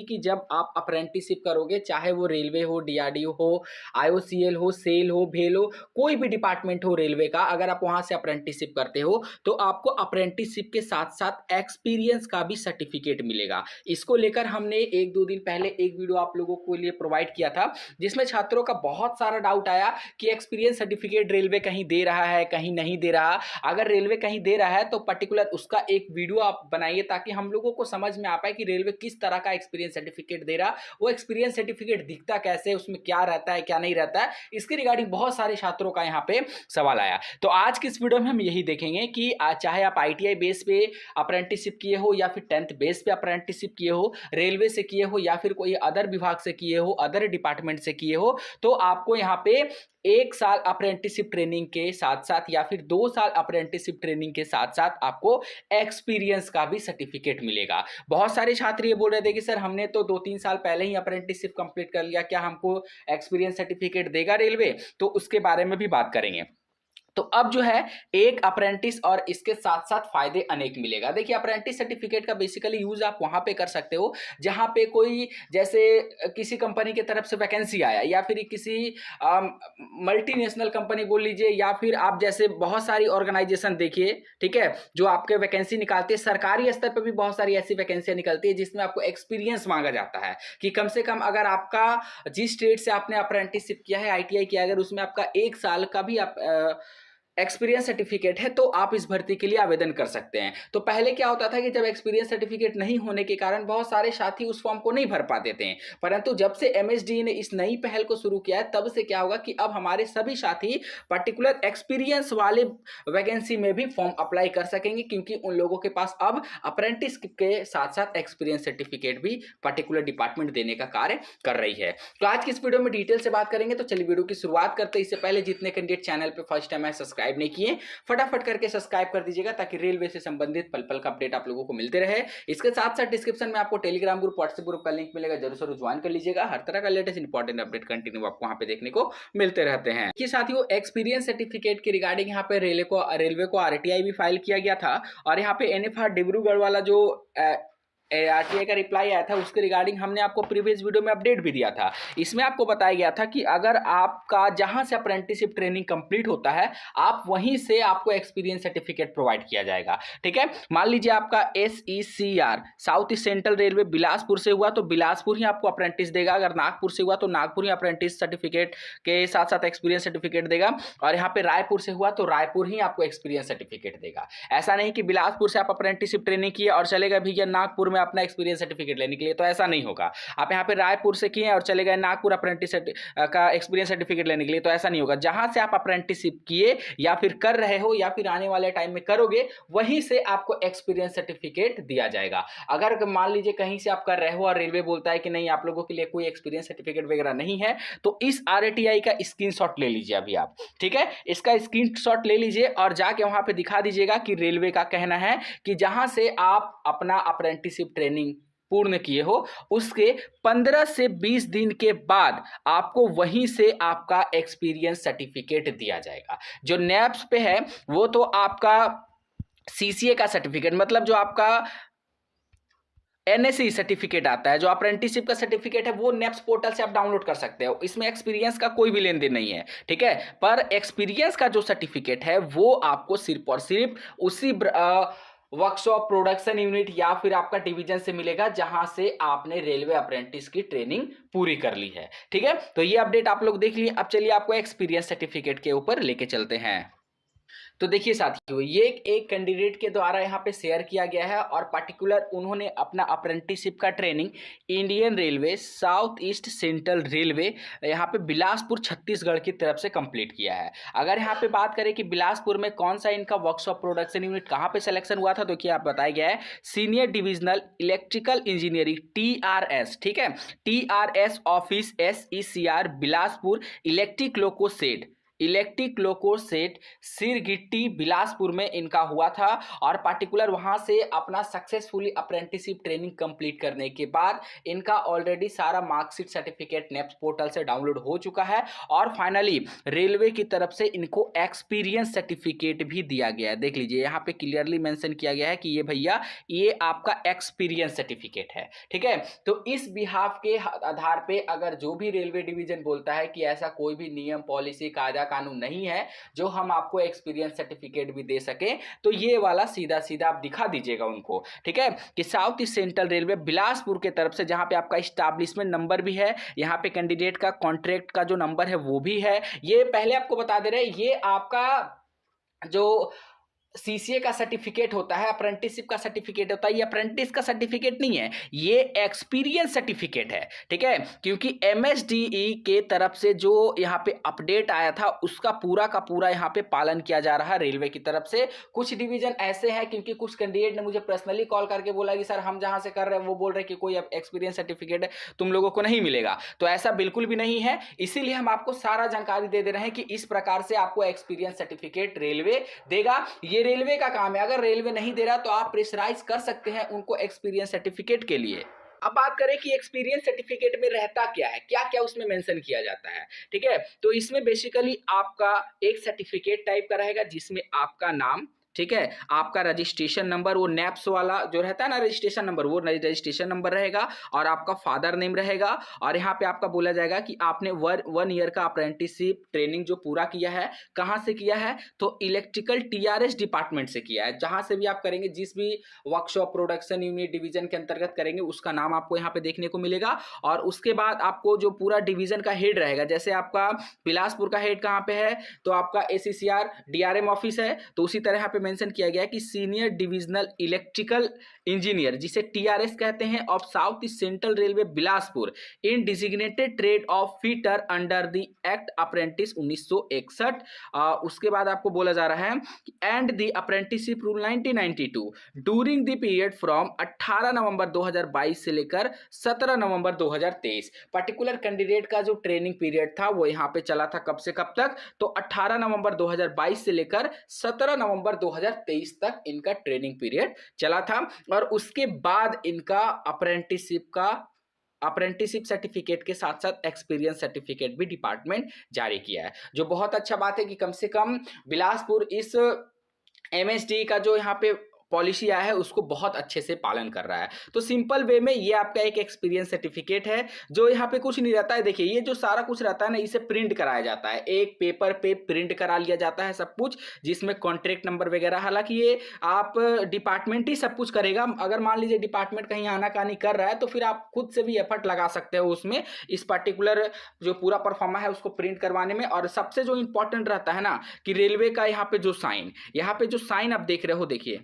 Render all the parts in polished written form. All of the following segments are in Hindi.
कि जब आप अप्रेंटिसशिप करोगे, चाहे वो रेलवे हो, डीआरडीओ हो, आईओसीएल हो, सेल हो, भेल हो, कोई भी डिपार्टमेंट हो रेलवे का, अगर आप वहां से अप्रेंटिसशिप करते हो तो आपको अप्रेंटिसशिप के साथ साथ एक्सपीरियंस का भी सर्टिफिकेट मिलेगा। इसको लेकर हमने एक दो दिन पहले एक वीडियो आप लोगों को लिए प्रोवाइड किया था, जिसमें छात्रों का बहुत सारा डाउट आया कि एक्सपीरियंस सर्टिफिकेट रेलवे कहीं दे रहा है, कहीं नहीं दे रहा। अगर रेलवे कहीं दे रहा है तो पर्टिकुलर उसका एक वीडियो आप बनाइए, ताकि हम लोगों को समझ में आ पाए कि रेलवे किस तरह का एक्सपीरियंस सर्टिफिकेट दे रहा, वो एक्सपीरियंस सर्टिफिकेट दिखता कैसे, उसमें क्या रहता है क्या नहीं रहता है। इसके रिगार्डिंग बहुत सारे छात्रों का यहाँ पे सवाल आया। तो आज की इस वीडियो में हम यही देखेंगे कि चाहे आप आईटीआई बेस पे अप्रेंटिसशिप किए हो या फिर 10th बेस पे अप्रेंटिसशिप किए हो, रेलवे से किए हो या फिर कोई अदर विभाग से किए हो, अदर डिपार्टमेंट से किए हो, तो आपको यहाँ पे 1 साल अप्रेंटिसशिप ट्रेनिंग के साथ साथ या फिर 2 साल अप्रेंटिसशिप ट्रेनिंग के साथ साथ आपको एक्सपीरियंस का भी सर्टिफिकेट मिलेगा। बहुत सारे छात्र ये बोल रहे थे कि सर हमने तो 2-3 साल पहले ही अप्रेंटिसशिप कंप्लीट कर लिया, क्या हमको एक्सपीरियंस सर्टिफिकेट देगा रेलवे? तो उसके बारे में भी बात करेंगे। तो अब जो है एक अप्रेंटिस और इसके साथ साथ फायदे अनेक मिलेगा। देखिए, अप्रेंटिस सर्टिफिकेट का बेसिकली यूज आप वहां पे कर सकते हो जहां पे कोई, जैसे किसी कंपनी की तरफ से वैकेंसी आया, या फिर किसी मल्टीनेशनल कंपनी बोल लीजिए, या फिर आप जैसे बहुत सारी ऑर्गेनाइजेशन देखिए, ठीक है, जो आपके वैकेंसी निकालते हैं। सरकारी स्तर पर भी बहुत सारी ऐसी वैकेंसियां निकलती है जिसमें आपको एक्सपीरियंस मांगा जाता है कि कम से कम अगर आपका जिस स्टेट से आपने अप्रेंटिसशिप किया है, आईटीआई किया, अगर उसमें आपका 1 साल का भी आप एक्सपीरियंस सर्टिफिकेट है तो आप इस भर्ती के लिए आवेदन कर सकते हैं। तो पहले क्या होता था कि जब एक्सपीरियंस सर्टिफिकेट नहीं होने के कारण बहुत सारे साथी उस फॉर्म को नहीं भर पाते थे, परंतु जब से एमएसडी ने इस नई पहल को शुरू किया है, तब से क्या होगा कि अब हमारे सभी साथी पर्टिकुलर एक्सपीरियंस वाले वैकेंसी में भी फॉर्म अप्लाई कर सकेंगे, क्योंकि उन लोगों के पास अब अप्रेंटिस के साथ साथ एक्सपीरियंस सर्टिफिकेट भी पर्टिकुलर डिपार्टमेंट देने का कार्य कर रही है। तो आज की इस वीडियो में डिटेल से बात करेंगे। तो चलिए वीडियो की शुरुआत करते हैं। इससे पहले जितने कैंडिडेट चैनल पे फर्स्ट टाइम है सब्सक्राइब नहीं किए, फटाफट करके सब्सक्राइब कर दीजिएगा, ताकि रेलवे से संबंधित पल पल का अपडेट आप लोगों को मिलते रहे। इसके साथ साथ डिस्क्रिप्शन में आपको टेलीग्राम ग्रुप, व्हाट्सएप ग्रुप का लिंक मिलेगा, जरूर ज्वाइन कर लीजिएगा। हर तरह का लेटेस्ट इंपॉर्टेंट अपडेट कंटिन्यू आपको वहां पे देखने को मिलते रहते हैं। कि साथियों, एक्सपीरियंस सर्टिफिकेट के रिगार्डिंग यहाँ पे रेलवे को आरटीआई भी फाइल किया गया था, और यहाँ पे एनएफआर डिब्रूगढ़ वाला जो आरटीआई का रिप्लाई आया था, उसके रिगार्डिंग हमने आपको प्रीवियस वीडियो में अपडेट भी दिया था। इसमें आपको बताया गया था कि अगर आपका जहां से अप्रेंटिसशिप ट्रेनिंग कंप्लीट होता है, आप वहीं से आपको एक्सपीरियंस सर्टिफिकेट प्रोवाइड किया जाएगा। ठीक है, मान लीजिए आपका SECR south east central railway Bilaspur से हुआ तो बिलासपुर ही आपको अप्रेंटिस देगा, अगर नागपुर से हुआ तो नागपुर ही अप्रेंटिस सर्टिफिकेट के साथ साथ एक्सपीरियंस सर्टिफिकेट देगा, और यहाँ पे रायपुर से हुआ तो रायपुर ही आपको एक्सपीरियंस सर्टिफिकेट देगा। ऐसा नहीं कि बिलासपुर से आप अप्रेंटिसशिप ट्रेनिंग किए और चले गए भैया नागपुर में अपना एक्सपीरियंस सर्टिफिकेट लेने के लिए, तो ऐसा नहीं होगा। आप यहाँ पे रायपुर से किए और चले गए नागपुर अप्रेंटिस का एक्सपीरियंस सर्टिफिकेट लेने के लिए, तो ऐसा नहीं होगा। जहां से आप अप्रेंटिसशिप किए या फिर कर रहे हो या फिर आने वाले टाइम में करोगे, वहीं से आपको एक्सपीरियंस सर्टिफिकेट दिया जाएगा। अगर मान लीजिए कहीं से आप कर रहे हो और रेलवे बोलता है कि नहीं आप लोगों के लिए कोई एक्सपीरियंस सर्टिफिकेट वगैरह नहीं है, तो इस आरटीआई का स्क्रीनशॉट ले लीजिए अभी आप। ठीक है, इसका स्क्रीनशॉट ले लीजिए और जाके वहां पे दिखा दीजिएगा कि रेलवे का कहना है कि जहां से आप अपना अप्रेंटिसशिप ट्रेनिंग पूर्ण किए हो, उसके 15 से 20 दिन के बाद आपको वहीं से आपका एक्सपीरियंस सर्टिफिकेट दिया जाएगा। जो नैप्स पे है वो तो आपका सीसीए का सर्टिफिकेट, मतलब जो आपका एनएससी सर्टिफिकेट आता है, जो अप्रेंटिसशिप का सर्टिफिकेट है, वो नेप्स पोर्टल से आप डाउनलोड कर सकते हो। इसमें एक्सपीरियंस का कोई भी लेन देन नहीं है। ठीक है, पर एक्सपीरियंस का जो सर्टिफिकेट है वो आपको सिर्फ और सिर्फ उसी वर्कशॉप, प्रोडक्शन यूनिट या फिर आपका डिवीजन से मिलेगा जहां से आपने रेलवे अप्रेंटिस की ट्रेनिंग पूरी कर ली है। ठीक है, तो ये अपडेट आप लोग देख लिए। अब चलिए आपको एक्सपीरियंस सर्टिफिकेट के ऊपर लेके चलते हैं। तो देखिए साथियों, ये एक कैंडिडेट के द्वारा यहाँ पे शेयर किया गया है, और पर्टिकुलर उन्होंने अपना अप्रेंटिसशिप का training Indian railway south east central railway यहाँ पे बिलासपुर छत्तीसगढ़ की तरफ से कंप्लीट किया है। अगर यहाँ पे बात करें कि बिलासपुर में कौन सा इनका वर्कशॉप प्रोडक्शन यूनिट कहाँ पे सिलेक्शन हुआ था, तो क्या बताया गया है senior divisional electrical engineering TRS। ठीक है, TRS office SECR Bilaspur electric loco set electric loco set Sirgitti Bilaspur में इनका हुआ था और पार्टिकुलर वहां से अपना सक्सेसफुली अप्रेंटिसशिप ट्रेनिंग कंप्लीट करने के बाद इनका ऑलरेडी सारा मार्कशीट सर्टिफिकेट नेप्स पोर्टल से डाउनलोड हो चुका है और फाइनली रेलवे की तरफ से इनको एक्सपीरियंस सर्टिफिकेट भी दिया गया है। देख लीजिए यहाँ पे क्लियरली मेंशन किया गया है कि ये भैया ये आपका एक्सपीरियंस सर्टिफिकेट है, ठीक है। तो इस बिहाफ के आधार पे अगर जो भी रेलवे डिवीजन बोलता है कि ऐसा कोई भी नियम पॉलिसी कायदा कानून नहीं है जो हम आपको एक्सपीरियंस सर्टिफिकेट भी दे सके, तो ये वाला सीधा सीधा आप दिखा दीजिएगा उनको, ठीक है, कि south east central railway Bilaspur के तरफ से, जहां पे आपका इस्टेब्लिशमेंट नंबर भी है, यहाँ पे कैंडिडेट का कॉन्ट्रैक्ट का जो नंबर है वो भी है। ये पहले आपको बता दे रहे हैं, ये आपका जो सीसीए का सर्टिफिकेट होता है, अप्रेंटिसशिप का सर्टिफिकेट होता है, ये अप्रेंटिस का सर्टिफिकेट नहीं है, ये एक्सपीरियंस सर्टिफिकेट है, ठीक है। क्योंकि एमएसडीई के तरफ से जो यहाँ पे अपडेट आया था उसका पूरा का पूरा यहाँ पे पालन किया जा रहा है रेलवे की तरफ से। कुछ डिवीजन ऐसे हैं, क्योंकि कुछ कैंडिडेट ने मुझे पर्सनली कॉल करके बोला कि सर हम जहाँ से कर रहे हैं वो बोल रहे हैं कि कोई एक्सपीरियंस सर्टिफिकेट तुम लोगों को नहीं मिलेगा, तो ऐसा बिल्कुल भी नहीं है। इसीलिए हम आपको सारा जानकारी दे रहे हैं कि इस प्रकार से आपको एक्सपीरियंस सर्टिफिकेट रेलवे देगा। ये रेलवे का काम है, अगर रेलवे नहीं दे रहा तो आप प्रेशराइज कर सकते हैं उनको एक्सपीरियंस सर्टिफिकेट के लिए। अब बात करें कि एक्सपीरियंस सर्टिफिकेट में रहता क्या है, क्या क्या उसमें मेंशन किया जाता है, ठीक है। तो इसमें बेसिकली आपका एक सर्टिफिकेट टाइप का रहेगा जिसमें आपका नाम, ठीक है, आपका रजिस्ट्रेशन नंबर, वो नैप्स वाला जो रहता है ना रजिस्ट्रेशन नंबर, वो रजिस्ट्रेशन नंबर रहेगा और आपका फादर नेम रहेगा। और यहाँ पे आपका बोला जाएगा कि आपने 1 ईयर का अप्रेंटिसशिप ट्रेनिंग जो पूरा किया है, कहाँ से किया है, तो इलेक्ट्रिकल टीआरएस डिपार्टमेंट से किया है। जहाँ से भी आप करेंगे, जिस भी वर्कशॉप प्रोडक्शन यूनिट डिवीजन के अंतर्गत करेंगे उसका नाम आपको यहाँ पे देखने को मिलेगा। और उसके बाद आपको जो पूरा डिवीजन का हेड रहेगा, जैसे आपका बिलासपुर का हेड कहाँ पे है, तो आपका एसीसीआर डीआरएम ऑफिस है, तो उसी तरह यहाँ पे मेंशन किया गया है कि सीनियर डिविजनल इलेक्ट्रिकल इंजीनियर, जिसे टीआरएस कहते हैं, of south east central railway Bilaspur in designated trade off fitter under the act apprentice 1961। उसके बाद आपको बोला जा रहा है and the apprenticeship rule 1992 during the period from 18 नवंबर 2022 से लेकर 17 नवंबर 2023। पर्टिकुलर कैंडिडेट का जो ट्रेनिंग पीरियड था वो यहाँ पे चला था कब से कब तक, तो 18 नवंबर 2022 से लेकर 17 नवंबर 2023 तक इनका ट्रेनिंग पीरियड चला था। और उसके बाद इनका अप्रेंटिसशिप सर्टिफिकेट के साथ साथ एक्सपीरियंस सर्टिफिकेट भी डिपार्टमेंट जारी किया है, जो बहुत अच्छा बात है कि कम से कम बिलासपुर इस एमएसडी का जो यहाँ पे पॉलिसी आया है उसको बहुत अच्छे से पालन कर रहा है। तो सिंपल वे में ये आपका एक एक्सपीरियंस सर्टिफिकेट है, जो यहाँ पे कुछ नहीं रहता है। देखिए ये जो सारा कुछ रहता है ना, इसे प्रिंट कराया जाता है, एक पेपर पे प्रिंट करा लिया जाता है सब कुछ, जिसमें कॉन्ट्रैक्ट नंबर वगैरह। हालांकि ये आप डिपार्टमेंट ही सब कुछ करेगा। अगर मान लीजिए डिपार्टमेंट कहीं आनाकानी कर रहा है तो फिर आप खुद से भी एफर्ट लगा सकते हो उसमें, इस पर्टिकुलर जो पूरा परफॉर्मा है उसको प्रिंट करवाने में। और सबसे जो इंपॉर्टेंट रहता है ना कि रेलवे का यहाँ पे जो साइन आप देख रहे हो, देखिए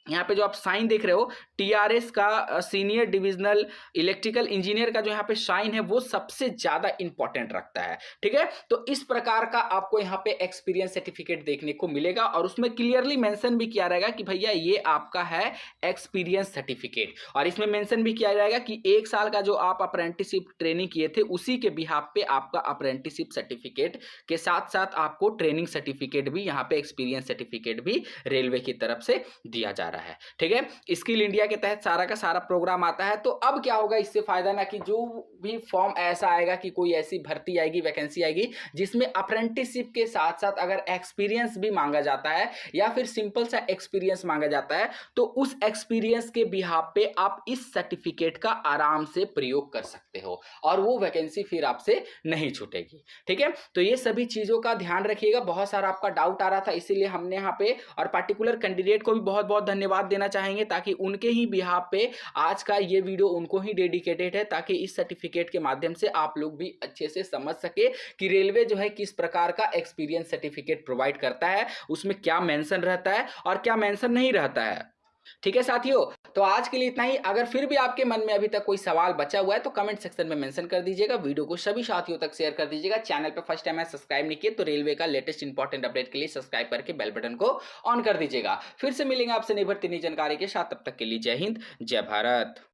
यहाँ पे जो आप साइन देख रहे हो, टीआरएस का सीनियर डिविजनल इलेक्ट्रिकल इंजीनियर का जो यहाँ पे साइन है वो सबसे ज्यादा इंपॉर्टेंट रखता है, ठीक है। तो इस प्रकार का आपको यहाँ पे एक्सपीरियंस सर्टिफिकेट देखने को मिलेगा और उसमें क्लियरली मेंशन भी किया रहेगा कि भैया ये आपका है एक्सपीरियंस सर्टिफिकेट। और इसमें मेंशन भी किया जाएगा कि 1 साल का जो आप अप्रेंटिसशिप ट्रेनिंग किए थे उसी के बिहाफ पे आपका अप्रेंटिसशिप सर्टिफिकेट के साथ साथ आपको ट्रेनिंग सर्टिफिकेट भी, यहाँ पे एक्सपीरियंस सर्टिफिकेट भी रेलवे की तरफ से दिया जा रहा है, ठीक है। स्किल इंडिया के तहत सारा का सारा प्रोग्राम आता है। तो अब क्या होगा इससे फायदा ना, कि जो भी फॉर्म ऐसा आएगा कि कोई ऐसी भर्ती आएगी, वैकेंसी आएगी जिसमें अप्रेंटिसशिप के साथ साथ अगर एक्सपीरियंस भी मांगा जाता है या फिर सिंपल सा एक्सपीरियंस मांगा जाता है, तो उस एक्सपीरियंस के बिहाफ पे आप इस सर्टिफिकेट का आराम से प्रयोग कर सकते हो और वो वैकेंसी फिर आपसे नहीं छूटेगी, ठीक है। तो ये सभी चीजों का ध्यान रखिएगा। बहुत सारा आपका डाउट आ रहा था, इसीलिए हमने यहाँ पे, और पर्टिकुलर कैंडिडेट को भी बहुत बहुत धन्यवाद देना चाहेंगे, ताकि उनके ही बिहाफ पे आज का ये वीडियो उनको ही डेडिकेटेड है, ताकि इस सर्टिफिकेट के माध्यम से आप लोग भी अच्छे से समझ सके कि रेलवे जो है किस प्रकार का एक्सपीरियंस सर्टिफिकेट प्रोवाइड करता है, उसमें क्या मेंशन रहता है और क्या मेंशन नहीं रहता है, ठीक है साथियों। तो आज के लिए इतना ही। अगर फिर भी आपके मन में अभी तक कोई सवाल बचा हुआ है तो कमेंट सेक्शन में मेंशन कर दीजिएगा, वीडियो को सभी साथियों तक शेयर कर दीजिएगा। चैनल पे फर्स्ट टाइम है सब्सक्राइब नहीं किए तो रेलवे का लेटेस्ट इंपॉर्टेंट अपडेट के लिए सब्सक्राइब करके बेल बटन को ऑन कर दीजिएगा। फिर से मिलेंगे आपसे नई भर्ती नई जानकारी के साथ, तब तक के लिए जय हिंद जय भारत।